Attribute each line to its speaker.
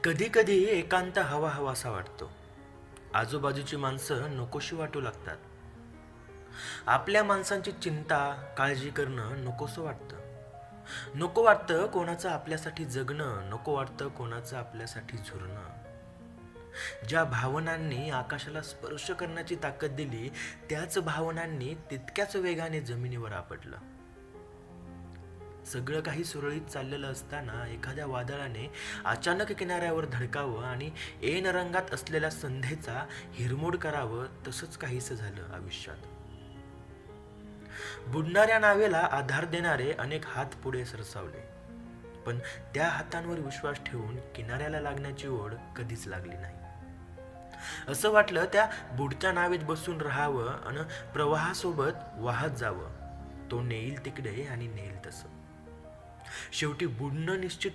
Speaker 1: कधी कधी एकांत हवा हवासा वाटतो. आजूबाजूची माणसं नकोशी वाटू लागतात. आपल्या माणसांची चिंता काळजी करणं नकोसं वाटतं. नको वाटतं कोणाचं आपल्यासाठी जगणं, नको वाटतं कोणाचं आपल्यासाठी झुरणं. ज्या भावनांनी आकाशाला स्पर्श करण्याची ताकद दिली, त्याच भावनांनी तितक्याच वेगाने जमिनीवर आपटलं. सगळं काही सुरळीत चाललेलं असताना एखाद्या वादळाने अचानक किनाऱ्यावर धडकावं आणि ऐन रंगात असलेल्या संध्येचा हिरमोड करावं, तसंच काहीसं झालं आयुष्यात. बुडणाऱ्या नावेला आधार देणारे अनेक हात पुढे सरसावले, पण त्या हातांवर विश्वास ठेवून किनाऱ्याला लागण्याची ओढ कधीच लागली नाही. असं वाटलं त्या बुडत्या नावेत बसून राहावं आणि प्रवाहासोबत वाहत जावं. तो नेईल तिकडे आणि नेईल तसं. शेवटी बुडणं निश्चित